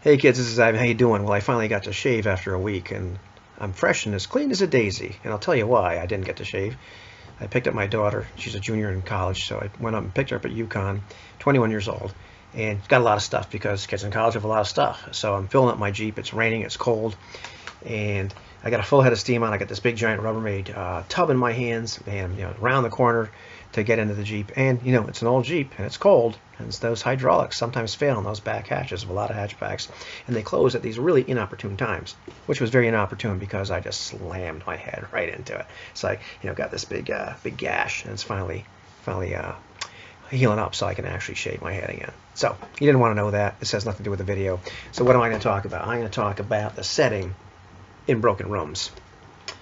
Hey kids, this is Ivan. How you doing? Well, I finally got to shave after a week, and I'm fresh and as clean as a daisy. And I'll tell you why I didn't get to shave. I picked up my daughter. She's a junior in college, so I went up and picked her up at UConn, 21 years old, and got a lot of stuff because kids in college have a lot of stuff. So I'm filling up my Jeep. It's raining, it's cold, and I got a full head of steam on. I got this big giant Rubbermaid tub in my hands, and around the corner to get into the Jeep. And it's an old Jeep, and it's cold, and those hydraulics sometimes fail in those back hatches of a lot of hatchbacks, and they close at these really inopportune times, which was very inopportune because I just slammed my head right into it. So I got this big gash, and it's finally healing up so I can actually shave my head again. So you didn't want to know that. This has nothing to do with the video. So what am I going to talk about? I'm going to talk about the setting in Broken Rooms,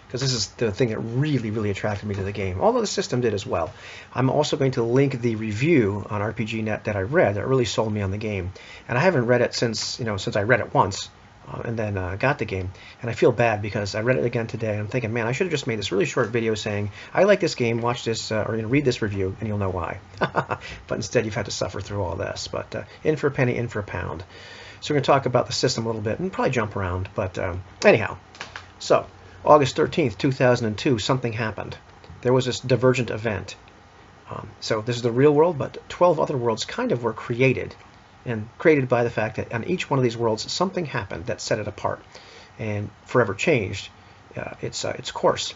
because this is the thing that really attracted me to the game, although the system did as well. I'm also going to link the review on RPGNet that I read that really sold me on the game, and I haven't read it since I read it once and then got the game, and I feel bad because I read it again today and I'm thinking, man, I should have just made this really short video saying I like this game, watch this or read this review and you'll know why. But instead you've had to suffer through all this. But in for a penny, in for a pound. So we're going to talk about the system a little bit and probably jump around, but anyhow. So August 13th, 2002, something happened. There was this divergent event. So this is the real world, but 12 other worlds kind of were created, and created by the fact that on each one of these worlds something happened that set it apart and forever changed its course.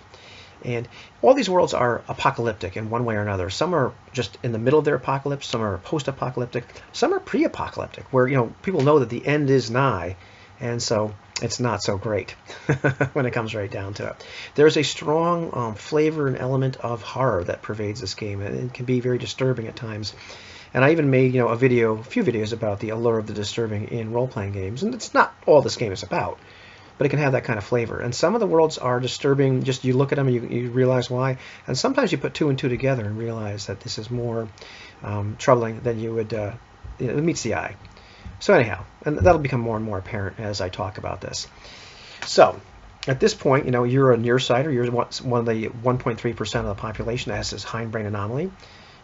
And all these worlds are apocalyptic in one way or another. Some are just in the middle of their apocalypse, some are post-apocalyptic, some are pre-apocalyptic, where people know that the end is nigh, and so it's not so great when it comes right down to it. There's a strong flavor and element of horror that pervades this game, and it can be very disturbing at times. And I even made a few videos about the allure of the disturbing in role-playing games, and it's not all this game is about, but it can have that kind of flavor. And some of the worlds are disturbing, just you look at them and you realize why, and sometimes you put two and two together and realize that this is more troubling than you would, it meets the eye. So anyhow, and that'll become more and more apparent as I talk about this. So at this point, you're a Nearsider, you're one of the 1.3% of the population that has this hindbrain anomaly.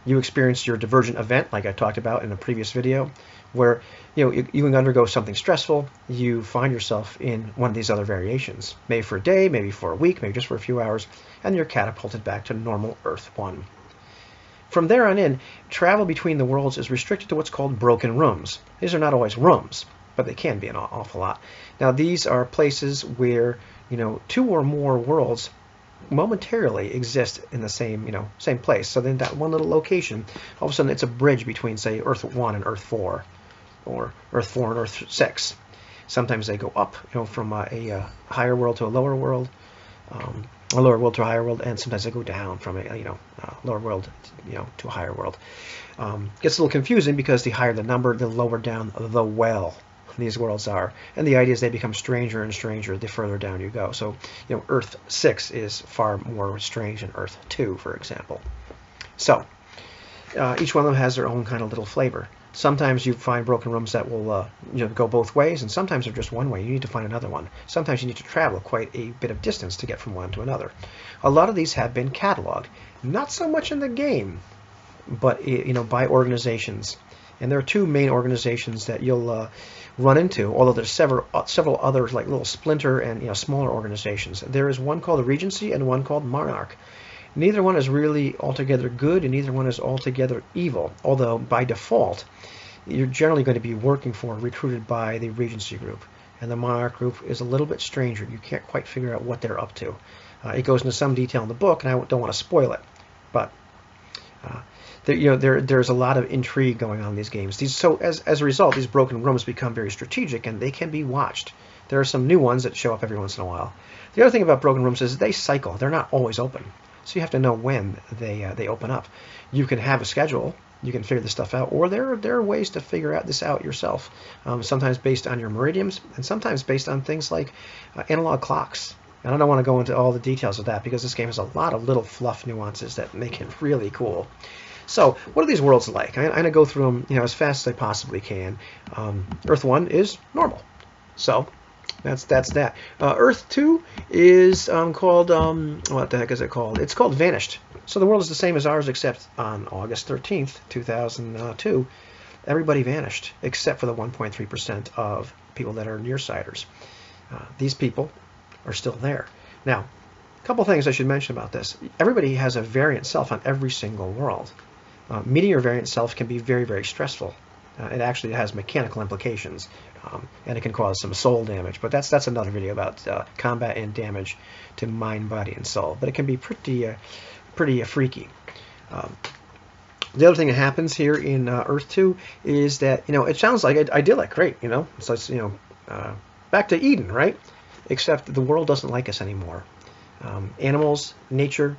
You experienced your divergent event, like I talked about in a previous video, where you can undergo something stressful. You find yourself in one of these other variations, maybe for a day, maybe for a week, maybe just for a few hours, and you're catapulted back to normal Earth 1. From there on in, travel between the worlds is restricted to what's called broken rooms. These are not always rooms, but they can be an awful lot. Now, these are places where two or more worlds momentarily exist in the same place. So then that one little location, all of a sudden it's a bridge between, say, Earth 1 and Earth 4, or Earth 4 and Earth 6. Sometimes they go up, from a higher world to a lower world, a lower world to a higher world, and sometimes they go down from a lower world to a higher world. Gets a little confusing because the higher the number, the lower down the well these worlds are, and the idea is they become stranger and stranger the further down you go. So Earth 6 is far more strange than Earth 2, for example. So each one of them has their own kind of little flavor. Sometimes you find broken rooms that will go both ways, and sometimes they're just one way. You need to find another one. Sometimes you need to travel quite a bit of distance to get from one to another. A lot of these have been cataloged, not so much in the game, but by organizations. And there are two main organizations that you'll run into, although there's several others, like little splinter and smaller organizations. There is one called the Regency and one called Monarch. Neither one is really altogether good, and neither one is altogether evil, although by default you're generally going to be working for, recruited by the Regency group, and the Monarch group is a little bit stranger. You can't quite figure out what they're up to. It goes into some detail in the book, and I don't want to spoil it, but there's a lot of intrigue going on in these games. So as a result, these broken rooms become very strategic, and they can be watched. There are some new ones that show up every once in a while. The other thing about broken rooms is they cycle. They're not always open, so you have to know when they open up. You can have a schedule. You can figure this stuff out, or there are ways to figure this out yourself. Sometimes based on your meridians, and sometimes based on things like analog clocks. And I don't want to go into all the details of that because this game has a lot of little fluff nuances that make it really cool. So, what are these worlds like? I'm going to go through them, as fast as I possibly can. Earth 1 is normal, so that's that. Earth 2 is called what the heck is it called? It's called Vanished. So the world is the same as ours, except on August 13th, 2002, everybody vanished except for the 1.3% of people that are nearsiders. These people are still there. Now, a couple things I should mention about this. Everybody has a variant self on every single world. Meeting your variant self can be very, very stressful. It actually has mechanical implications, and it can cause some soul damage. But that's another video about combat and damage to mind, body, and soul. But it can be pretty freaky. The other thing that happens here in Earth 2 is that, it sounds like idyllic, great, so it's, back to Eden, right? Except the world doesn't like us anymore. Animals, nature,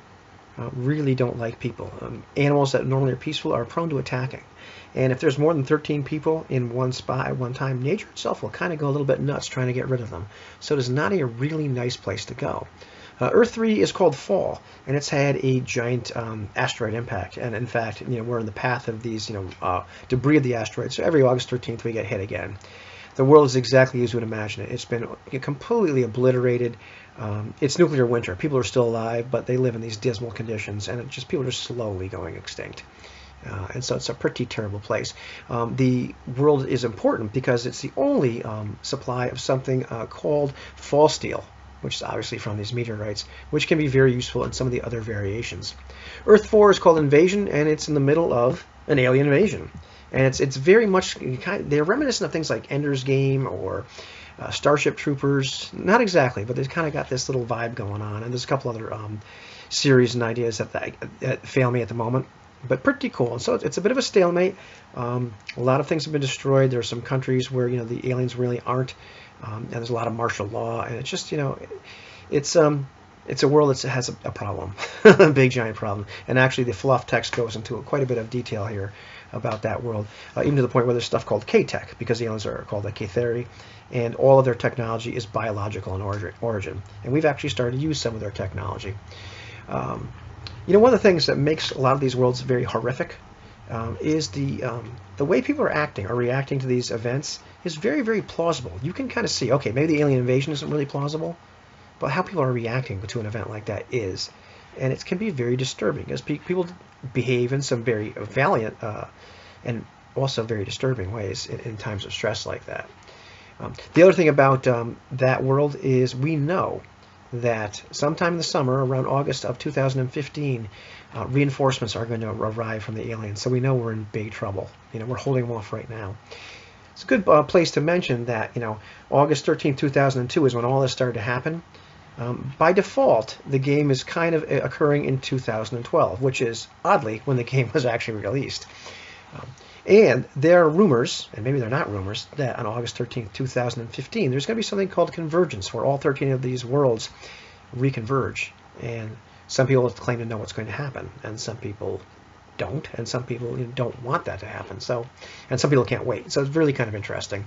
really don't like people. Animals that normally are peaceful are prone to attacking. And if there's more than 13 people in one spot at one time, nature itself will kind of go a little bit nuts trying to get rid of them. So it is not a really nice place to go. Earth 3 is called Fall, and it's had a giant asteroid impact. And in fact, we're in the path of these, debris of the asteroid. So every August 13th, we get hit again. The world is exactly as you would imagine it. It's been completely obliterated. It's nuclear winter. People are still alive, but they live in these dismal conditions, and people are slowly going extinct. And so it's a pretty terrible place. The world is important because it's the only supply of something called fall steel, which is obviously from these meteorites, which can be very useful in some of the other variations. Earth 4 is called Invasion, and it's in the middle of an alien invasion. And it's very much, they're reminiscent of things like Ender's Game or Starship Troopers. Not exactly, but they've kind of got this little vibe going on. And there's a couple other series and ideas that fail me at the moment. But pretty cool. And so it's a bit of a stalemate. A lot of things have been destroyed. There are some countries where, the aliens really aren't. And there's a lot of martial law. And it's just, it's a world that has a problem, a big giant problem. And actually the fluff text goes into quite a bit of detail here about that world, even to the point where there's stuff called K-Tech, because the aliens are called the K-Theory, and all of their technology is biological in origin. And we've actually started to use some of their technology. One of the things that makes a lot of these worlds very horrific is the way people are acting or reacting to these events is very, very plausible. You can kind of see, okay, maybe the alien invasion isn't really plausible, but how people are reacting to an event like that is. And it can be very disturbing, as people behave in some very valiant and also very disturbing ways in times of stress like that. The other thing about that world is we know that sometime in the summer, around August of 2015, reinforcements are going to arrive from the aliens. So we know we're in big trouble. We're holding them off right now. It's a good place to mention that, August 13, 2002 is when all this started to happen. By default, the game is kind of occurring in 2012, which is, oddly, when the game was actually released. And there are rumors, and maybe they're not rumors, that on August 13, 2015, there's going to be something called convergence, where all 13 of these worlds reconverge. And some people claim to know what's going to happen, and some people don't, and some people don't want that to happen. And some people can't wait. So it's really kind of interesting.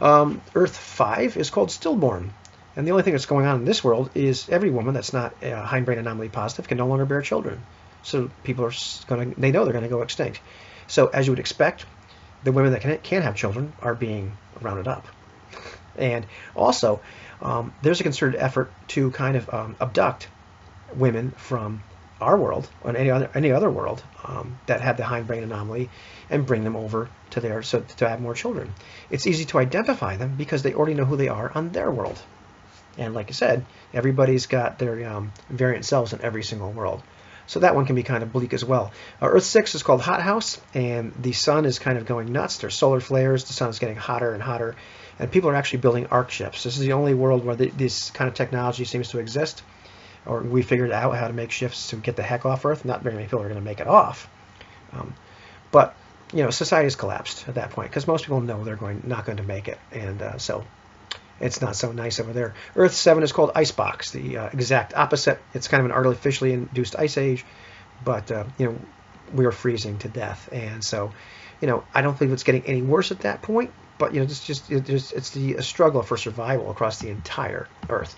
Earth 5 is called Stillborn. And the only thing that's going on in this world is every woman that's not hindbrain anomaly positive can no longer bear children. So people are they know they're going to go extinct. So as you would expect, the women that can have children are being rounded up. And also, there's a concerted effort to kind of abduct women from our world or any other world that have the hindbrain anomaly and bring them over to there to have more children. It's easy to identify them because they already know who they are on their world. And like I said, everybody's got their variant selves in every single world. So that one can be kind of bleak as well. Earth 6 is called Hothouse, and the sun is kind of going nuts. There's solar flares. The sun is getting hotter and hotter. And people are actually building arc ships. This is the only world where this kind of technology seems to exist. Or we figured out how to make ships to get the heck off Earth. Not very many people are going to make it off. But society has collapsed at that point because most people know they're not going to make it. And so it's not so nice over there. Earth 7 is called Icebox, the exact opposite. It's kind of an artificially induced ice age, but we are freezing to death, and so I don't think it's getting any worse at that point. But it's the struggle for survival across the entire Earth.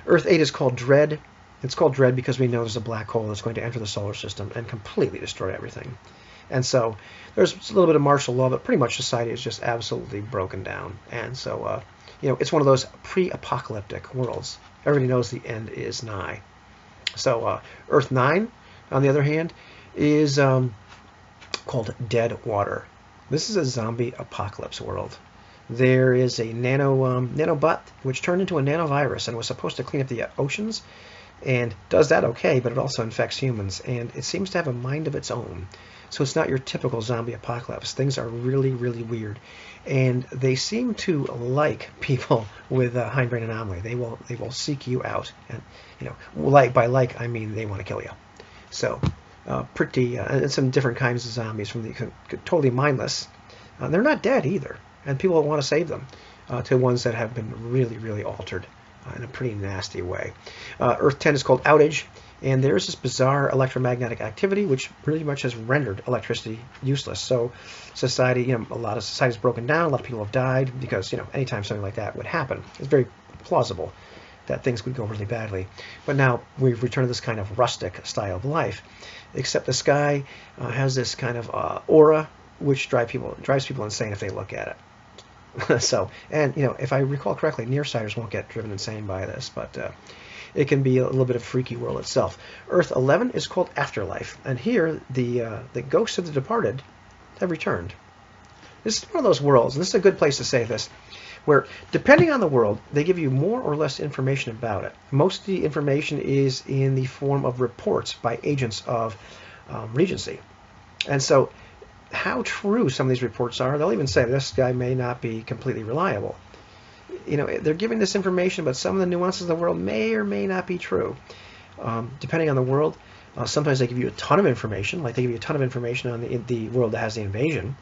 Earth 8 is called Dread. It's called Dread because we know there's a black hole that's going to enter the solar system and completely destroy everything. And so there's a little bit of martial law, but pretty much society is just absolutely broken down. And so it's one of those pre-apocalyptic worlds. Everybody knows the end is nigh. So Earth 9, on the other hand, is called Dead Water. This is a zombie apocalypse world. There is a nanobot which turned into a nanovirus and was supposed to clean up the oceans, and does that okay, but it also infects humans, and it seems to have a mind of its own. So it's not your typical zombie apocalypse. Things are really, really weird, and they seem to like people with a hindbrain anomaly. They will seek you out, and by I mean they want to kill you. So pretty and some different kinds of zombies from the totally mindless. They're not dead either, and people want to save them, to ones that have been really, really altered in a pretty nasty way. Earth 10 is called Outage, and there's this bizarre electromagnetic activity which pretty much has rendered electricity useless. So society, a lot of society's broken down, a lot of people have died because, anytime something like that would happen, it's very plausible that things would go really badly. But now we've returned to this kind of rustic style of life, except the sky has this kind of aura which drives people insane if they look at it. So, and if I recall correctly, Nearsiders won't get driven insane by this, but it can be a little bit of freaky world itself. Earth 11 is called Afterlife, and here the ghosts of the departed have returned. This is one of those worlds, and this is a good place to say this, where depending on the world, they give you more or less information about it. Most of the information is in the form of reports by agents of Regency, and so how true some of these reports are, they'll even say this guy may not be completely reliable. They're giving this information, but some of the nuances of the world may or may not be true. Depending on the world, sometimes they give you a ton of information, like they give you a ton of information on the world that has the invasion.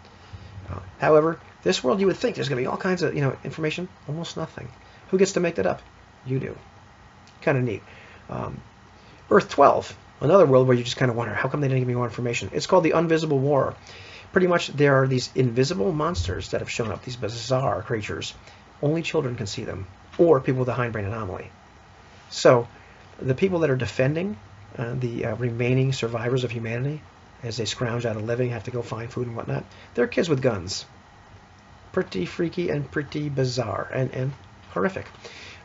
However, this world, you would think there's going to be all kinds of information, almost nothing. Who gets to make that up? You do. Kind of neat. Earth 12, another world where you just kind of wonder, how come they didn't give me more information? It's called the Invisible War. Pretty much there are these invisible monsters that have shown up, these bizarre creatures. Only children can see them, or people with a hindbrain anomaly. So the people that are defending the remaining survivors of humanity, as they scrounge out a living, have to go find food and whatnot, they're kids with guns. Pretty freaky and pretty bizarre and horrific.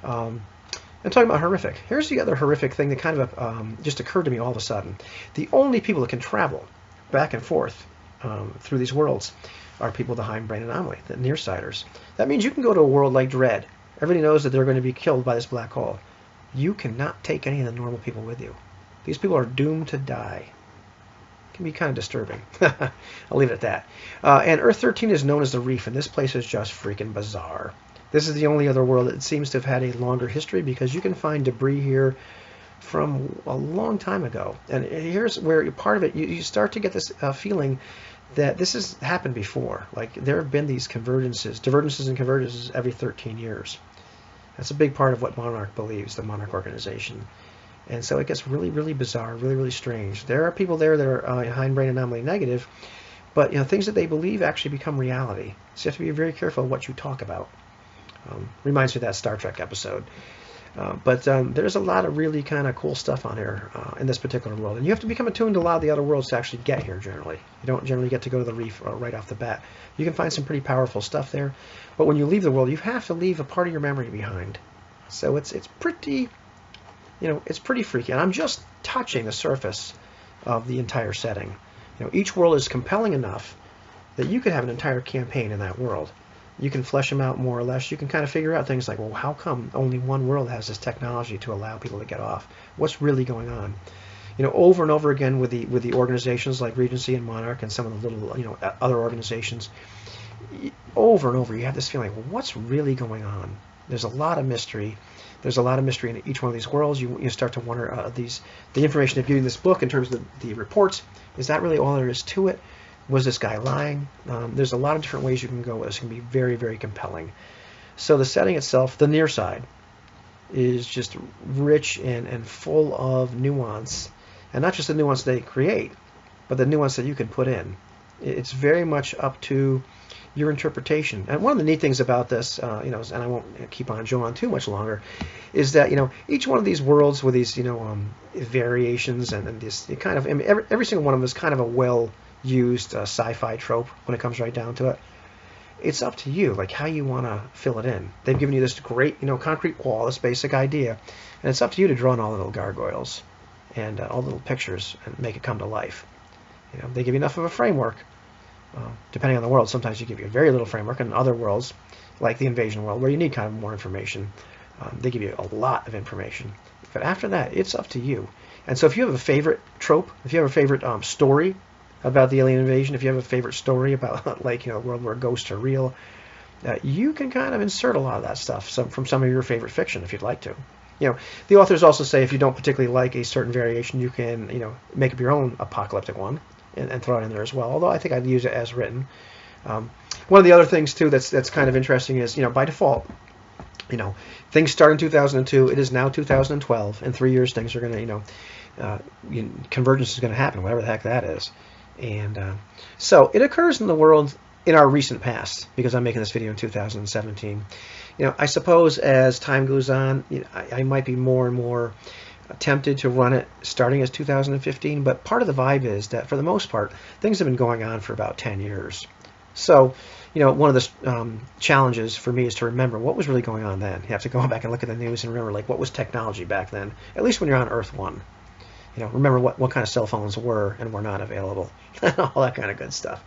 And talking about horrific, here's the other horrific thing that kind of just occurred to me all of a sudden. The only people that can travel back and forth through these worlds are people with a hindbrain anomaly, the Nearsiders. That means you can go to a world like Dread. Everybody knows that they're going to be killed by this black hole. You cannot take any of the normal people with you. These people are doomed to die. It can be kind of disturbing. I'll leave it at that. And Earth 13 is known as the Reef, and this place is just freaking bizarre. This is the only other world that seems to have had a longer history, because you can find debris here from a long time ago. And here's where part of it, you start to get this feeling that this has happened before. Like there have been these divergences and convergences every 13 years. That's a big part of what Monarch believes, the Monarch organization. And so it gets really, really bizarre, really, really strange. There are people there that are hindbrain anomaly negative, but things that they believe actually become reality. So you have to be very careful of what you talk about. Reminds me of that Star Trek episode. But there's a lot of really kind of cool stuff on here in this particular world. And you have to become attuned to a lot of the other worlds to actually get here generally. You don't generally get to go to the Reef right off the bat. You can find some pretty powerful stuff there. But when you leave the world, you have to leave a part of your memory behind. So it's pretty, it's pretty freaky. And I'm just touching the surface of the entire setting. Each world is compelling enough that you could have an entire campaign in that world. You can flesh them out more or less. You can kind of figure out things like, well, how come only one world has this technology to allow people to get off? What's really going on? Over and over again with the organizations like Regency and Monarch and some of the little, other organizations, over and over you have this feeling, well, what's really going on? There's a lot of mystery. There's a lot of mystery in each one of these worlds. You start to wonder, the information they're giving this book in terms of the reports, is that really all there is to it? Was this guy lying? There's a lot of different ways you can go with this. It can be very, very compelling. So the setting itself, the Nearside, is just rich and full of nuance. And not just the nuance they create, but the nuance that you can put in. It's very much up to your interpretation. And one of the neat things about this, and I won't keep on going on too much longer, is that each one of these worlds with these variations and this kind of, every single one of them is kind of a well-used sci-fi trope when it comes right down to it. It's up to you, like how you want to fill it in. They've given you this great, concrete wall, this basic idea, and it's up to you to draw in all the little gargoyles and all the little pictures and make it come to life. They give you enough of a framework, Depending on the world, sometimes you give you very little framework, and other worlds, like the invasion world, where you need kind of more information, they give you a lot of information. But after that, it's up to you. And so if you have a favorite trope, if you have a favorite story about the alien invasion, if you have a favorite story about like a world where ghosts are real, you can kind of insert a lot of that stuff from some of your favorite fiction if you'd like to. The authors also say if you don't particularly like a certain variation, you can make up your own apocalyptic one and throw it in there as well. Although I think I'd use it as written. One of the other things too that's kind of interesting is by default, things start in 2002. It is now 2012. In 3 years, things are going to convergence is going to happen, whatever the heck that is. And so it occurs in the world in our recent past, because I'm making this video in 2017. I suppose as time goes on, I might be more and more tempted to run it starting as 2015, but part of the vibe is that for the most part, things have been going on for about 10 years. So, one of the challenges for me is to remember what was really going on then. You have to go back and look at the news and remember, like, what was technology back then, at least when you're on Earth 1. Remember what kind of cell phones were and were not available, all that kind of good stuff.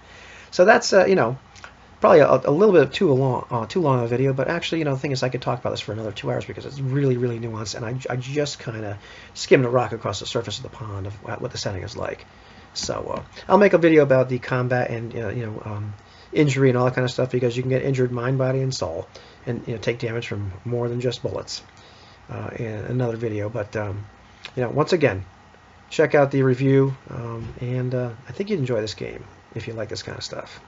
So that's, probably a little bit too long a video, but actually, the thing is I could talk about this for another 2 hours because it's really, really nuanced, and I just kind of skimmed a rock across the surface of the pond of what the setting is like. So I'll make a video about the combat and, injury and all that kind of stuff, because you can get injured mind, body, and soul, and take damage from more than just bullets in another video. But once again, check out the review, and I think you'd enjoy this game if you like this kind of stuff.